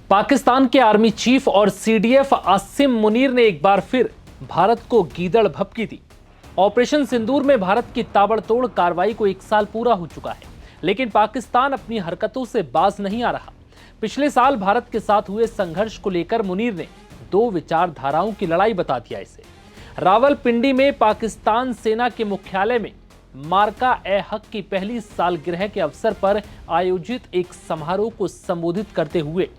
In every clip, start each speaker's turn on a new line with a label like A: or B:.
A: पाकिस्तान के army chief और CDF Asim Munir ने एक बार फिर भारत को गीदड़ भभकी दी। ऑपरेशन सिंदूर में भारत की ताबड़तोड़ कार्रवाई को 1 साल पूरा हो चुका है, लेकिन पाकिस्तान अपनी हरकतों से बाज नहीं आ रहा। पिछले साल भारत के साथ हुए संघर्ष को लेकर मुनीर ने 2 विचारधाराओं की लड़ाई बता दिया इसे। रावलपिंडी में पाकिस्तान सेना के मुख्यालय में मार्का-ए-हक की पहली सालगिरह के अवसर पर आयोजित एक समारोह को संबोधित करते हुए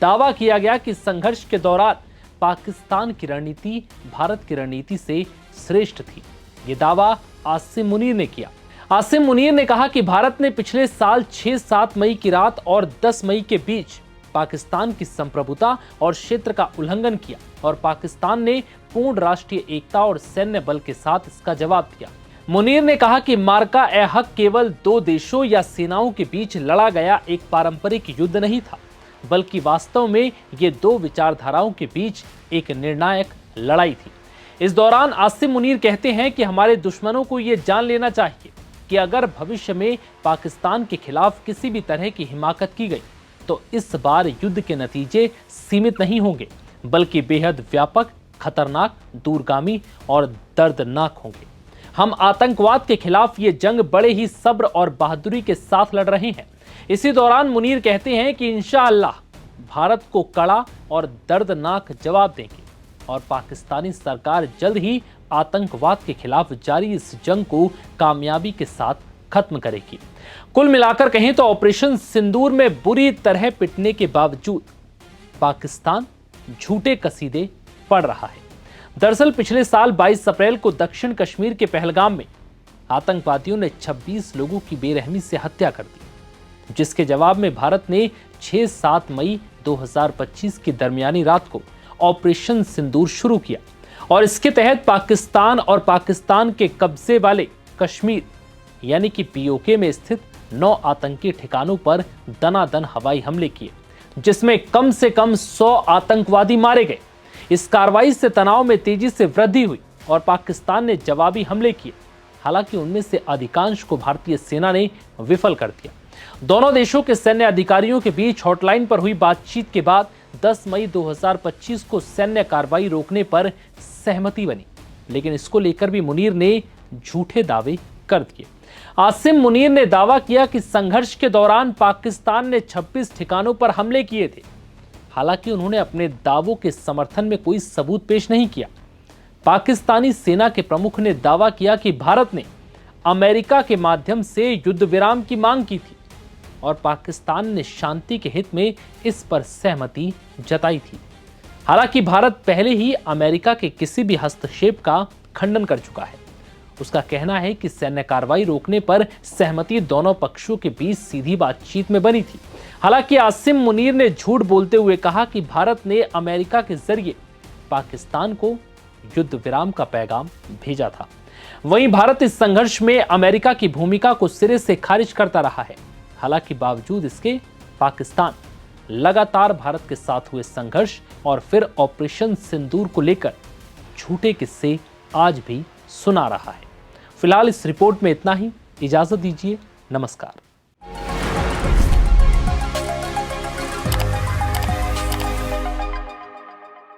A: दावा किया गया कि संघर्ष के दौरान पाकिस्तान की रणनीति भारत की रणनीति से श्रेष्ठ थी। यह दावा आसिम मुनीर ने किया। आसिम मुनीर ने कहा कि भारत ने पिछले साल 6-7 मई की रात और 10 मई के बीच पाकिस्तान की संप्रभुता और क्षेत्र का उल्लंघन किया और पाकिस्तान ने पूर्ण राष्ट्रीय एकता और सैन्य बल के साथ इसका जवाब दिया। मुनीर ने कहा कि मार्का-ए-हक केवल 2 देशों या सेनाओं के बीच लड़ा गया एक पारंपरिक युद्ध नहीं था, बल्कि वास्तव में ये 2 विचारधाराओं के बीच एक निर्णायक लड़ाई थी। इस दौरान आसिम मुनीर कहते हैं कि हमारे दुश्मनों को ये जान लेना चाहिए कि अगर भविष्य में पाकिस्तान के खिलाफ किसी भी तरह की हिमाकत की गई तो इस बार युद्ध के नतीजे सीमित नहीं होंगे, बल्कि बेहद व्यापक, खतरनाक, दूरगामी और दर्दनाक होंगे। हम आतंकवाद के खिलाफ ये जंग बड़े ही सब्र और बहादुरी के साथ लड़ रहे हैं। इसी दौरान मुनीर कहते हैं कि इंशाअल्लाह भारत को कड़ा और दर्दनाक जवाब देंगे और पाकिस्तानी सरकार जल्द ही आतंकवाद के खिलाफ जारी इस जंग को कामयाबी के साथ खत्म करेगी। कुल मिलाकर कहें तो ऑपरेशन सिंदूर में बुरी तरह पिटने के बावजूद पाकिस्तान झूठे कसीदे पढ़ रहा है। दरअसल पिछले साल 22 अप्रैल को दक्षिण कश्मीर के पहलगाम में आतंकवादियों ने 26 लोगों की बेरहमी से हत्या कर दी, जिसके जवाब में भारत ने 6-7 मई 2025 की दरमियानी रात को ऑपरेशन सिंदूर शुरू किया और इसके तहत पाकिस्तान और पाकिस्तान के कब्जे वाले कश्मीर यानी कि पीओके में स्थित 9 आतंकी ठिकानों पर दनादन हवाई हमले किए, जिसमें कम से कम 100 आतंकवादी मारे गए। इस कार्रवाई से तनाव में तेजी से वृद्धि हुई और पाकिस्तान ने जवाबी हमले किए। हालांकि उनमें से अधिकांश को भारतीय सेना ने विफल कर दिया। दोनों देशों के सैन्य अधिकारियों के बीच हॉटलाइन पर हुई बातचीत के बाद 10 मई 2025 को सैन्य कार्रवाई रोकने पर सहमति बनी, लेकिन इसको लेकर भी मुनीर ने झूठे दावे कर दिए। आसिम मुनीर ने दावा किया कि संघर्ष के दौरान पाकिस्तान ने 26 ठिकानों पर हमले किए थे। हालांकि उन्होंने अपने दावों के समर्थन में कोई सबूत पेश नहीं किया। पाकिस्तानी सेना के प्रमुख ने दावा किया कि भारत ने अमेरिका के माध्यम से युद्ध विराम की मांग की थी और पाकिस्तान ने शांति के हित में इस पर सहमति जताई थी। हालांकि भारत पहले ही अमेरिका के किसी भी हस्तक्षेप का खंडन कर चुका है। उसका कहना है कि सैन्य कार्रवाई रोकने पर सहमति दोनों पक्षों के बीच सीधी बातचीत में बनी थी। हालांकि आसिम मुनीर ने झूठ बोलते हुए कहा कि भारत ने अमेरिका के जरिए पाकिस्तान को युद्ध विराम का पैगाम भेजा था। वहीं भारत इस संघर्ष में अमेरिका की भूमिका को सिरे से खारिज करता रहा है। हालांकि बावजूद इसके पाकिस्तान लगातार भारत के साथ हुए संघर्ष और फिर ऑपरेशन सिंदूर को लेकर झूठे किस्से आज भी सुना रहा है। फिलहाल इस रिपोर्ट में इतना ही। इजाजत दीजिए। नमस्कार।